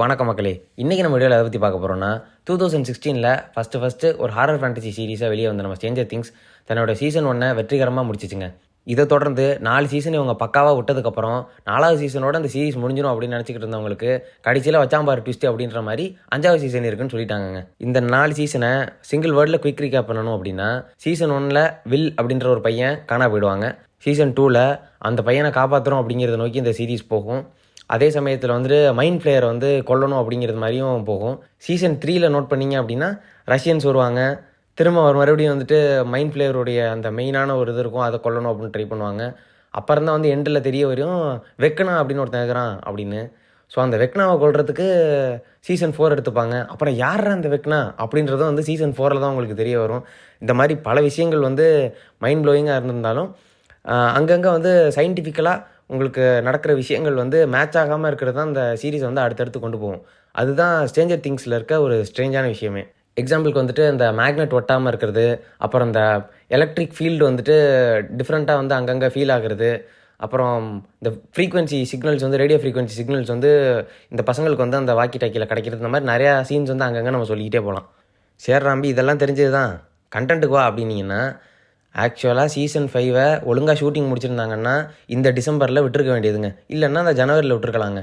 வணக்கம் மக்களே. இன்றைக்கி நம்ம வீடியோவில் எதை பற்றி பார்க்க போகிறோம்னா 2016 ஃபஸ்ட்டு ஒரு ஹாரர் ஃபேண்டசி சீரிஸாக வெளியே வந்த நம்ம ஸ்ட்ரேஞ்சர் திங்ஸ் தன்னோட சீசன் 1 வெற்றிகரமாக முடிச்சிச்சுங்க. இதை தொடர்ந்து 4 சீசன் இவங்க பக்காவாக விட்டதுக்கப்புறம் 4வது சீசனோட அந்த சீரிஸ் முடிஞ்சிடும் அப்படின்னு நினச்சிக்கிட்டு இருந்தவங்களுக்கு கடைசியில் வச்சாம்பார் ட்விஸ்ட் அப்படின்ற மாதிரி 5வது சீசன் இருக்குன்னு சொல்லிட்டாங்க. இந்த 4 சீசனை சிங்கிள் வேர்டில் குயிக் ரீகேப் பண்ணணும் அப்படின்னா, சீசன் 1 வில் அப்படின்ற ஒரு பையன் காணா போயிடுவாங்க. சீசன் 2 அந்த பையனை காப்பாற்றுறோம் அப்படிங்கிறத நோக்கி இந்த சீரிஸ் போகும். அதே சமயத்தில் மைண்ட் ஃப்ளேயரை கொல்லணும் அப்படிங்கிறது மாதிரியும் போகும். சீசன் 3 நோட் பண்ணிங்க அப்படின்னா ரஷ்யன்ஸ் வருவாங்க. திரும்ப மறுபடியும் மைண்ட் ஃப்ளேயருடைய அந்த மெயினான ஒரு இது இருக்கும், அதை கொல்லணும் அப்படின்னு ட்ரை பண்ணுவாங்க. அப்புறம் தான் எண்டில் தெரிய வரையும் வெக்கனா அப்படின்னு ஒருத்தன் இருக்கிறான் அப்படின்னு. ஸோ அந்த வெக்னாவை கொல்றதுக்கு சீசன் 4 எடுத்துப்பாங்க. அப்புறம் யார் அந்த வெக்னா அப்படின்றதும் சீசன் 4 தான் உங்களுக்கு தெரிய வரும். இந்த மாதிரி பல விஷயங்கள் மைண்ட் ப்ளோயிங்காக இருந்திருந்தாலும் அங்கங்கே சயின்டிஃபிக்கலாக உங்களுக்கு நடக்கிற விஷயங்கள் மேட்ச் ஆகாமல் இருக்கிறது தான் இந்த சீரிஸ் அடுத்தடுத்து கொண்டு போகும். அதுதான் ஸ்ட்ரேஞ்சர் திங்ஸில் இருக்க ஒரு ஸ்ட்ரேஞ்சான விஷயமே. எக்ஸாம்பிளுக்கு இந்த மேக்னெட் ஒட்டாமல் இருக்கிறது, அப்புறம் இந்த எலக்ட்ரிக் ஃபீல்டு டிஃப்ரெண்ட்டாக அங்கங்கே ஃபீல் ஆகுறது, அப்புறம் இந்த frequency signals radio frequency signals இந்த பசங்களுக்கு அந்த வாக்கி டாக்கியில் கிடைக்கிறது. இந்த மாதிரி நிறையா சீன்ஸ் அங்கங்கே நம்ம சொல்லிக்கிட்டே போகலாம். சேர்றாம்பி இதெல்லாம் தெரிஞ்சது தான் கண்டென்ட்டுக்கு வா அப்படின்னீங்கன்னா, ஆக்சுவலாக சீசன் 5 ஒழுங்காக ஷூட்டிங் முடிச்சிருந்தாங்கன்னா இந்த டிசம்பரில் விட்டுருக்க வேண்டியதுங்க, இல்லைன்னா அந்த ஜனவரியில் விட்டுருக்கலாங்க.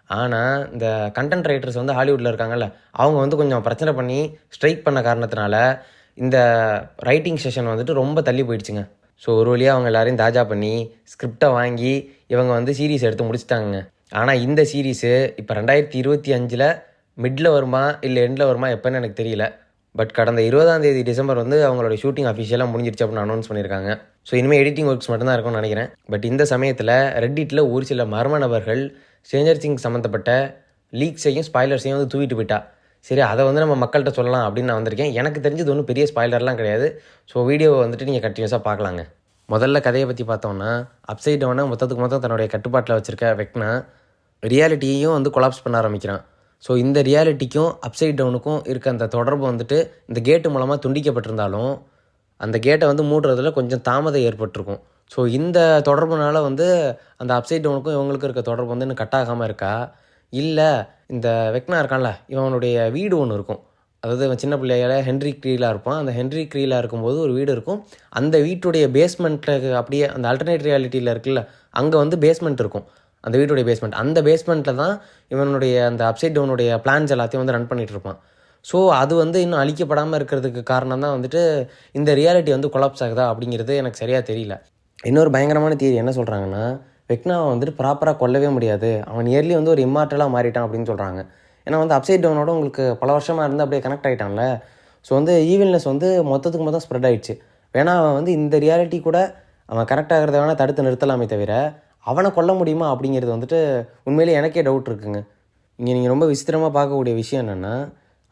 ஆனால் இந்த கண்டென்ட் ரைட்டர்ஸ் ஹாலிவுட்டில் இருக்காங்கல்ல, அவங்க கொஞ்சம் பிரச்சனை பண்ணி ஸ்ட்ரைக் பண்ண காரணத்தினால இந்த ரைட்டிங் செஷன் ரொம்ப தள்ளி போயிடுச்சுங்க. ஸோ ஒரு வழியாக அவங்க எல்லாரையும் தாஜா பண்ணி ஸ்கிரிப்டை வாங்கி இவங்க சீரீஸ் எடுத்து முடிச்சிட்டாங்க. ஆனால் இந்த சீரீஸு இப்போ 2025 மிடில் வருமா இல்லை எண்டில் வருமா எப்போன்னு எனக்கு தெரியல. பட் கடந்த 20ஆம் தேதி டிசம்பர் அவங்களோட ஷூட்டிங் அஃபிஷியலாக முடிஞ்சிருச்சு அப்படின்னு அனௌன்ஸ் பண்ணியிருக்காங்க. ஸோ இனிமேல் எடிட்டிங் ஒர்க்ஸ் மட்டும்தான் இருக்கும்னு நினைக்கிறேன். பட் இந்த சமயத்தில் ரெட்டிட்டில் ஒரு சில மர்ம நபர்கள் ஸ்ட்ரேஞ்சர் திங்ஸ் சம்மந்தப்பட்ட லீக்ஸையும் ஸ்பாய்லர்ஸையும் தூவிட்டு போயிட்டா. சரி, அதை நம்ம மக்கள்கிட்ட சொல்லலாம் அப்படின்னு நான் வந்திருக்கேன். எனக்கு தெரிஞ்சது ஒன்றும் பெரிய ஸ்பாய்லர்லாம் கிடையாது. ஸோ வீடியோவை நீங்கள் கண்டினியூஸாக பார்க்கலாங்க. முதல்ல கதையை பற்றி பார்த்தோம்னா, அப்சைட் டவுனை மொத்தம் தன்னுடைய கட்டுப்பாட்டில் வச்சுருக்க வெக்னா ரியாலிட்டியையும் கொலாப்ஸ் பண்ண ஆரம்பிக்கிறான். ஸோ இந்த ரியாலிட்டிக்கும் அப்சைட் டவுனுக்கும் இருக்க அந்த தொடர்பு இந்த கேட்டு மூலமாக துண்டிக்கப்பட்டிருந்தாலும் அந்த கேட்டை மூடுறதுல கொஞ்சம் தாமதம் ஏற்பட்டிருக்கும். ஸோ இந்த தொடர்புனால அந்த அப்சைட் டவுனுக்கும் இவங்களுக்கும் இருக்க தொடர்பு இன்னும் கட் ஆகாமல் இருக்கா, இல்லை இந்த வெக்னா இருக்கான்ல, இவனுடைய வீடு ஒன்று இருக்கும். அதாவது அவன் சின்ன பிள்ளையால் ஹென்ரி க்ரீலாக இருப்பான். அந்த ஹென்ரி க்ரீலாக இருக்கும்போது ஒரு வீடு இருக்கும். அந்த வீட்டுடைய பேஸ்மெண்ட்டில் அப்படியே அந்த ஆல்டர்னேட் ரியாலிட்டியில் இருக்குல்ல, அங்கே பேஸ்மெண்ட் இருக்கும். அந்த வீட்டுடைய பேஸ்மெண்ட், அந்த பேஸ்மெண்ட்டில் தான் இவனுடைய அந்த அப்சைட் டவுனுடைய பிளான்ஸ் எல்லாத்தையும் ரன் பண்ணிகிட்டு இருப்பான். ஸோ அது இன்னும் அழிக்கப்படாமல் இருக்கிறதுக்கு காரணம் தான் இந்த ரியாலிட்டி கொலாப்ஸ் ஆகுதா அப்படிங்கிறது எனக்கு சரியாக தெரியல. இன்னொரு பயங்கரமான தியரி என்ன சொல்கிறாங்கன்னா, வெக்னாவை ப்ராப்பராக கொல்லவே முடியாது, அவன் நியர்லி ஒரு இம்மார்டலாக மாறிட்டான் அப்படின்னு சொல்கிறாங்க. ஏன்னா அப்சைட் டவுனோட உங்களுக்கு பல வருஷமாக இருந்து அப்படியே கனெக்ட் ஆகிட்டான்ல. ஸோ ஈவில்னஸ் மொத்தத்துக்கு மொத்தம் ஸ்ப்ரெட் ஆகிடுச்சு. வேணா அவன் இந்த ரியாலிட்டி கூட அவன் கனெக்ட் ஆகிறத வேணால் தடுத்து நிறுத்தலாமே தவிர அவனை கொல்ல முடியுமா அப்படிங்கிறது உண்மையிலே எனக்கே டவுட் இருக்குங்க. இங்கே நீங்கள் ரொம்ப விசித்திரமாக பார்க்கக்கூடிய விஷயம் என்னென்னா,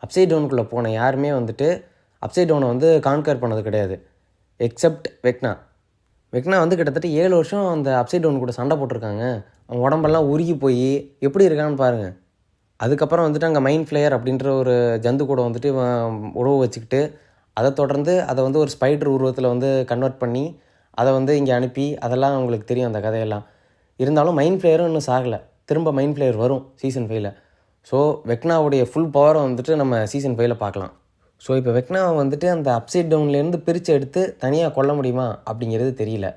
அப்சைட் டவுனுக்குள்ளே போன யாருமே அப்சைட் டவுனை கான்கர் பண்ணது கிடையாது, எக்ஸப்ட் வெக்னா. வெக்னா கிட்டத்தட்ட 7 வருஷம் அந்த அப்சைட் டவுன் கூட சண்டை போட்டிருக்காங்க. அவன் உடம்பெல்லாம் உருகி போய் எப்படி இருக்கான்னு பாருங்கள். அதுக்கப்புறம் அங்கே மைண்ட் ஃப்ளேயர் அப்படின்ற ஒரு ஜந்து கூட உறவு வச்சுக்கிட்டு அதை தொடர்ந்து அதை ஒரு ஸ்பைடர் உருவத்தில் கன்வெர்ட் பண்ணி அதை இங்கே அனுப்பி, அதெல்லாம் உங்களுக்கு தெரியும் அந்த கதையெல்லாம். இருந்தாலும் மைண்ட் ஃப்ளேயரும் இன்னும் சாகலை, திரும்ப மைண்ட் ஃப்ளேயர் வரும் சீசன் 5. ஸோ வெக்னாவுடைய ஃபுல் பவரை நம்ம சீசன் 5 பார்க்கலாம். ஸோ இப்போ வெக்னாவை அந்த அப்சைட் டவுன்லேருந்து பிரித்து எடுத்து தனியாக கொல்ல முடியுமா அப்படிங்கிறது தெரியல.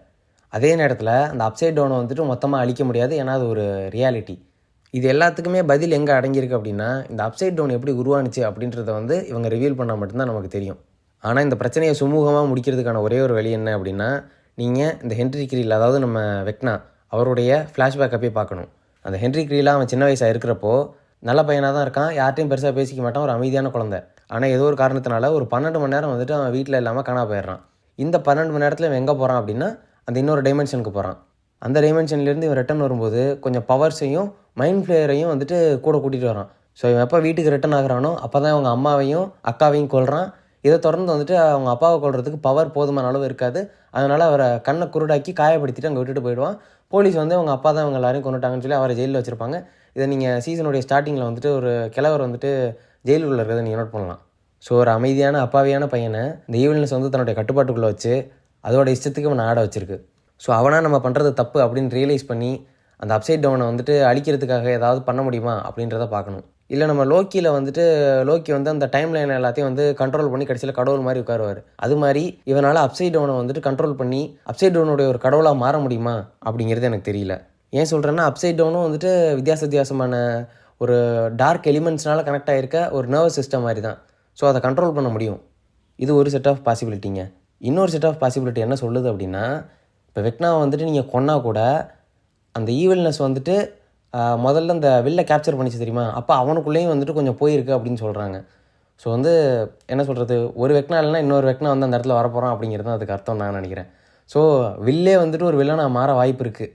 அதே நேரத்தில் அந்த அப்சைட் டவுனை மொத்தமாக அழிக்க முடியாது, ஏன்னா அது ஒரு ரியாலிட்டி. இது எல்லாத்துக்குமே பதில் எங்கே அடங்கியிருக்கு அப்படின்னா, இந்த அப்சைட் டவுன் எப்படி உருவானுச்சு அப்படின்றத இவங்க ரிவீல் பண்ணால் மட்டும்தான் நமக்கு தெரியும். ஆனால் இந்த பிரச்சனையை சுமூகமாக முடிக்கிறதுக்கான ஒரே ஒரு வழி என்ன அப்படின்னா, நீங்கள் இந்த ஹென்ரி க்ரீல், அதாவது நம்ம வெக்னா அவருடைய ஃப்ளாஷ்பேக்கை போய் பார்க்கணும். அந்த ஹென்ரி க்ரீலாக அவன் சின்ன வயசாக இருக்கிறப்போ நல்ல பையனாக தான் இருக்கான், யார்ட்டையும் பெருசாக பேசிக்க மாட்டான், ஒரு அமைதியான குழந்தை. ஆனால் ஏதோ ஒரு காரணத்தினால ஒரு 12 மணி நேரம் அவன் வீட்டில் இல்லாமல் காணா போயிடுறான். இந்த 12 மணி நேரத்தில் இவன் எங்கே போகிறான் அப்படின்னா, அந்த இன்னொரு டைமென்ஷனுக்கு போகிறான். அந்த டைமென்ஷன்லேருந்து இவன் ரிட்டன் வரும்போது கொஞ்சம் பவர்ஸையும் மைண்ட் ஃப்ளேயரையும் கூட கூட்டிகிட்டு வரான். ஸோ இவன் எப்போ வீட்டுக்கு ரிட்டன் ஆகிறானோ அப்போ தான் அவங்க அம்மாவையும் அக்காவையும் கொல்றான். இதை தொடர்ந்து அவங்க அப்பாவை கொல்றதுக்கு பவர் போதுமான அளவு இருக்காது. அதனால் அவரை கண்ணை குருடாக்கி காயப்படுத்திட்டு அங்கே விட்டுட்டு போயிடுவான். போலீஸ் அவங்க அப்பா தான் அவங்க எல்லாரையும் கொண்டுட்டாங்கன்னு சொல்லி அவரை ஜெயிலில் வச்சுருப்பாங்க. இதை நீங்கள் சீசனுடைய ஸ்டார்டிங்கில் ஒரு கிழவர் ஜெயிலுக்குள்ளே இருக்கிறத நீங்கள் நோட் பண்ணலாம். ஸோ ஒரு அமைதியான அப்பாவியான பையனை இந்த ஈவில்னஸ் தன்னுடைய கட்டுப்பாட்டுக்குள்ளே வச்சு அதோட இஷ்டத்துக்கு அவனை ஆட வச்சிருக்கு. ஸோ அவனாக நம்ம பண்ணுறது தப்பு அப்படின்னு ரியலைஸ் பண்ணி அந்த அப்சைட் டவுனை அழிக்கிறதுக்காக ஏதாவது பண்ண முடியுமா அப்படின்றத பார்க்கணும். இல்லை நம்ம லோக்கியில் வந்துட்டு லோக்கி வந்து அந்த டைம் லைன் எல்லாத்தையும் வந்து கண்ட்ரோல் பண்ணி கடைசியில் கடவுள் மாதிரி உட்காருவார். அது மாதிரி இவனால் அப்சைட் டவுனை வந்துட்டு கண்ட்ரோல் பண்ணி அப்சைட் டவுனுடைய ஒரு கடவுளாக மாற முடியுமா அப்படிங்கிறது எனக்கு தெரியல. ஏன் சொல்கிறேன்னா அப்சைட் டவுனும் வந்துட்டு வித்தியாசமான ஒரு டார்க் எலிமெண்ட்ஸ்னால கனெக்ட் ஆகிருக்க ஒரு நர்வஸ் சிஸ்டம் மாதிரி தான். ஸோ அதை கண்ட்ரோல் பண்ண முடியும். இது ஒரு செட் ஆஃப் பாசிபிலிட்டிங்க. இன்னொரு செட் ஆஃப் பாசிபிலிட்டி என்ன சொல்லுது அப்படின்னா, இப்போ வெக்னாவை வந்துட்டு நீங்கள் கொன்னா கூட அந்த ஈவில்னஸ் வந்துட்டு முதல்ல இந்த வில்லை கேப்சர் பண்ணிச்சு தெரியுமா, அப்போ அவனுக்குள்ளேயும் வந்துட்டு கொஞ்சம் போயிருக்கு அப்படின்னு சொல்கிறாங்க. ஸோ வந்து என்ன சொல்கிறது, ஒரு வெக்னா இல்லைனா இன்னொரு வெக்னா வந்து அந்த இடத்துல வரப்போகிறான் அப்படிங்கிறது தான் அதுக்கு அர்த்தம் நான் நினைக்கிறேன். ஸோ வில்லே வந்துட்டு ஒரு வில்லனாக மாற வாய்ப்பு இருக்குது.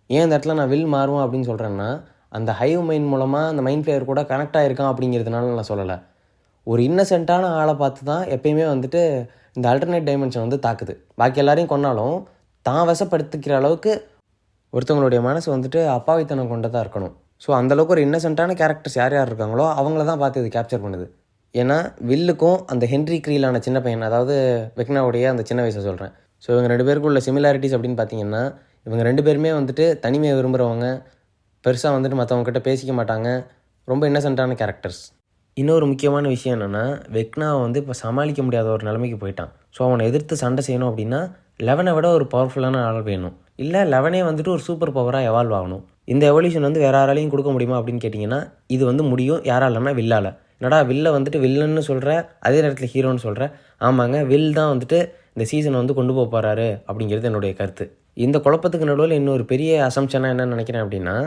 ஏன் இந்த இடத்துல நான் வில் மாறுவோம் அப்படின்னு சொல்கிறேன்னா, அந்த ஹைவ் மைண்ட் மூலமாக அந்த மைண்ட் ஃப்ளேயர் கூட கனெக்ட் ஆகிருக்கான் அப்படிங்கிறதுனால நான் சொல்லலை. ஒரு இன்னசென்ட்டான ஆளை பார்த்து தான் எப்பயுமே வந்துட்டு இந்த அல்டர்னேட் டைமென்ஷன் வந்து தாக்குது. பாக்கி எல்லாரையும் கொன்னாலும் தான் வசப்படுத்திக்கிற அளவுக்கு ஒருத்தவங்களுடைய மனசு வந்துட்டு அப்பாவித்தனம் கொண்டதாக இருக்கணும். ஸோ அந்தளவுக்கு ஒரு இன்னசென்ட்டான கேரக்டர்ஸ் யார் யார் இருக்காங்களோ அவங்கள தான் பார்த்து இது கேப்சர் பண்ணுது. ஏன்னா வில்லுக்கும் அந்த ஹென்ரி க்ரீலான சின்ன பையன், அதாவது வெக்னாவுடைய அந்த சின்ன வயசை சொல்கிறேன். ஸோ இவங்க 2 பேருக்கு உள்ள சிமிலாரிட்டிஸ் அப்படின்னு பார்த்தீங்கன்னா, இவங்க 2 பேருமே வந்துட்டு தனிமையை விரும்புகிறவங்க, பெருசாக வந்துட்டு மற்றவங்ககிட்ட பேசிக்க மாட்டாங்க, ரொம்ப இன்னசென்ட்டான கேரக்டர்ஸ். இன்னொரு முக்கியமான விஷயம் என்னென்னா, வெக்னாவை வந்து இப்போ சமாளிக்க முடியாத ஒரு நிலைமைக்கு போயிட்டான். ஸோ அவனை எதிர்த்து சண்டை செய்யணும் அப்படின்னா 11 விட ஒரு பவர்ஃபுல்லான ஆள் வேணும். இல்லை 11 வந்துட்டு ஒரு சூப்பர் பவராக எவால்வ் ஆகணும். இந்த எவல்யூஷன் வந்து வேறு யாராலையும் கொடுக்க முடியுமா அப்படின்னு கேட்டிங்கன்னா, இது வந்து முடியும். யாராலன்னா வில்லால். என்னடா வில்ல வந்துட்டு வில்லன்னு சொல்கிற, அதே நேரத்தில் ஹீரோன்னு சொல்கிற. ஆமாங்க, வில் தான் வந்துட்டு இந்த சீசனை வந்து கொண்டு போக போகிறாரு அப்படிங்கிறது என்னுடைய கருத்து. இந்த குழப்பத்துக்கு நடுவில் இன்னொரு பெரிய அசம்ஷனாக என்ன நினைக்கிறேன் அப்படின்னா,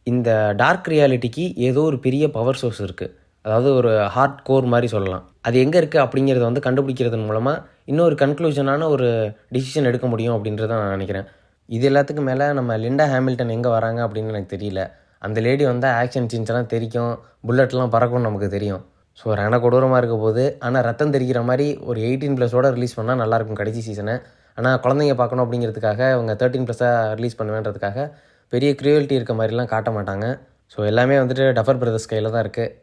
இந்த டார்க் ரியாலிட்டிக்கு ஏதோ ஒரு பெரிய பவர் சோர்ஸ் இருக்குது. அதாவது ஒரு ஹார்ட் கோர் மாதிரி சொல்லலாம். அது எங்கே இருக்குது அப்படிங்கிறத வந்து கண்டுபிடிக்கிறதன் மூலமாக இன்னொரு கன்க்ளூஷனான ஒரு டிசிஷன் எடுக்க முடியும் அப்படின்றத நான் நினைக்கிறேன். இது எல்லாத்துக்கும் மேலே நம்ம லிண்டா ஹாமில்டன் எங்கே வராங்க அப்படின்னு எனக்கு தெரியல. அந்த லேடி வந்தால் ஆக்ஷன் சீன்ஸ்லாம் தெரிக்கும், புல்லட்லாம் பறக்கும்னு நமக்கு தெரியும். ஸோ ரண கொடூரமாக இருக்க போது. ஆனால் ரத்தம் தெரிக்கிற மாதிரி ஒரு 18+ ரிலீஸ் பண்ணால் நல்லாயிருக்கும் கடைசி சீசனை. ஆனால் குழந்தைங்க பார்க்கணும் அப்படிங்கிறதுக்காக அவங்க 13+ ரிலீஸ் பண்ணுவேன்றதுக்காக பெரிய க்ரூவல்ட்டி இருக்க மாதிரிலாம் காட்ட மாட்டாங்க. ஸோ எல்லாமே வந்துட்டு டஃபர் பிரதர்ஸ் கையில் தான் இருக்குது.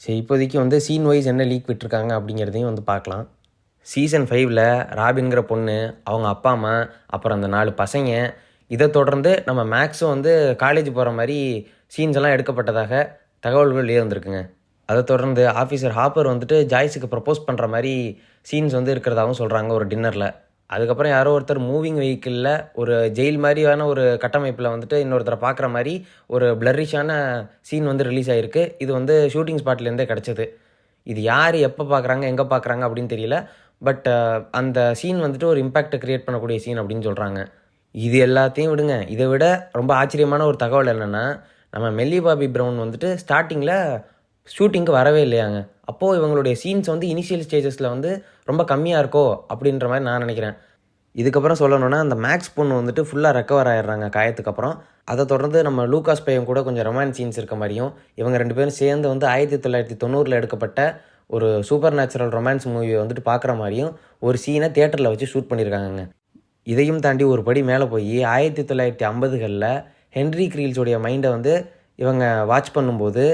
சரி, இப்போதைக்கு வந்து சீன் வைஸ் என்ன லீக் விட்டுருக்காங்க அப்படிங்கிறதையும் வந்து பார்க்கலாம். சீசன் 5ல் ராபின்கிற பொண்ணு, அவங்க அப்பா அம்மா, அப்புறம் அந்த 4 பசங்க, இதை தொடர்ந்து நம்ம மேக்ஸும் வந்து காலேஜ் போகிற மாதிரி சீன்ஸ் எல்லாம் எடுக்கப்பட்டதாக தகவல்கள் வெளியே வந்திருக்குங்க. அதை தொடர்ந்து ஆஃபீஸர் ஹாப்பர் வந்துட்டு ஜாய்ஸுக்கு ப்ரப்போஸ் பண்ணுற மாதிரி சீன்ஸ் வந்து இருக்கிறதாகவும் சொல்கிறாங்க ஒரு டின்னரில். அதுக்கப்புறம் யாரோ ஒருத்தர் மூவிங் வெஹிக்கிளில் ஒரு ஜெயில் மாதிரியான ஒரு கட்டமைப்பில் வந்துட்டு இன்னொருத்தரை பார்க்குற மாதிரி ஒரு பிளரிஷான சீன் வந்து ரிலீஸ் ஆகிருக்கு. இது வந்து ஷூட்டிங் ஸ்பாட்லேருந்தே கிடச்சிது. இது யார் எப்போ பார்க்குறாங்க எங்கே பார்க்குறாங்க அப்படின்னு தெரியல. பட் அந்த சீன் வந்துட்டு ஒரு இம்பேக்டை க்ரியேட் பண்ணக்கூடிய சீன் அப்படின்னு சொல்கிறாங்க. இது எல்லாத்தையும் விடுங்க. இதை விட ரொம்ப ஆச்சரியமான ஒரு தகவல் என்னென்னா, நம்ம மெல்லி பாபி ப்ரவுன் வந்துட்டு ஸ்டார்டிங்கில் ஷூட்டிங்க்கு வரவே இல்லையாங்க. அப்போது இவங்களுடைய சீன்ஸ் வந்து இனிஷியல் ஸ்டேஜஸில் வந்து ரொம்ப கம்மியாக இருக்கோ அப்படின்ற மாதிரி நான் நினைக்கிறேன். இதுக்கப்புறம் சொல்லணுன்னா, அந்த மேக்ஸ் பொண்ணு வந்துட்டு ஃபுல்லாக ரெக்கவர் ஆகிடுறாங்க காயத்துக்கு அப்புறம். அதை தொடர்ந்து நம்ம லூகாஸ் பையன் கூட கொஞ்சம் ரொமான்ஸ் சீன்ஸ் இருக்க மாதிரியும், இவங்க 2 பேரும் சேர்ந்து வந்து 1990 எடுக்கப்பட்ட ஒரு சூப்பர் நேச்சுரல் ரொமான்ஸ் மூவியை வந்துட்டு பார்க்குற மாதிரியும் ஒரு சீனை தியேட்டரில் வச்சு ஷூட் பண்ணியிருக்காங்கங்க. இதையும் தாண்டி ஒரு படி மேலே போய் 1950களில் ஹென்ரி க்ரீல்ஸோடைய மைண்டை வந்து இவங்க வாட்ச் பண்ணும்போது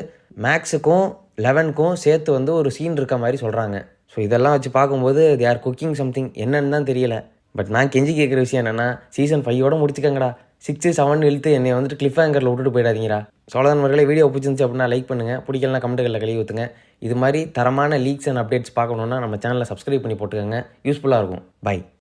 மேக்ஸுக்கும் 11க்கும் சேர்த்து வந்து ஒரு சீன் இருக்க மாதிரி சொல்கிறாங்க. ஸோ இதெல்லாம் வச்சு பார்க்கும்போது தே ஆர் குக்கிங் சம்திங், என்னன்னு தான் தெரியல. பட் நான் கெஞ்சி கேட்குற விஷயம் என்னென்னா, சீசன் 5 முடிச்சுக்கங்கடா. 6, 7 இழுத்து என்னை வந்துட்டு கிளிஃப் ஹேங்கரில் விட்டுட்டு போயிடாதீங்கடா. சோழன்வர்களே, வீடியோ பிடிச்சிருந்துச்சு அப்படின்னா லைக் பண்ணுங்கள், பிடிக்கலனா கமெண்ட்டுகளில் கழுவி ஊற்றுங்க. இது மாதிரி தரமான லீக்ஸ் அண்ட் அப்டேட்ஸ் பார்க்கணுன்னா நம்ம சேனலை சப்ஸ்கிரைப் பண்ணி போட்டுக்கோங்க. யூஸ்ஃபுல்லாக இருக்கும். பை.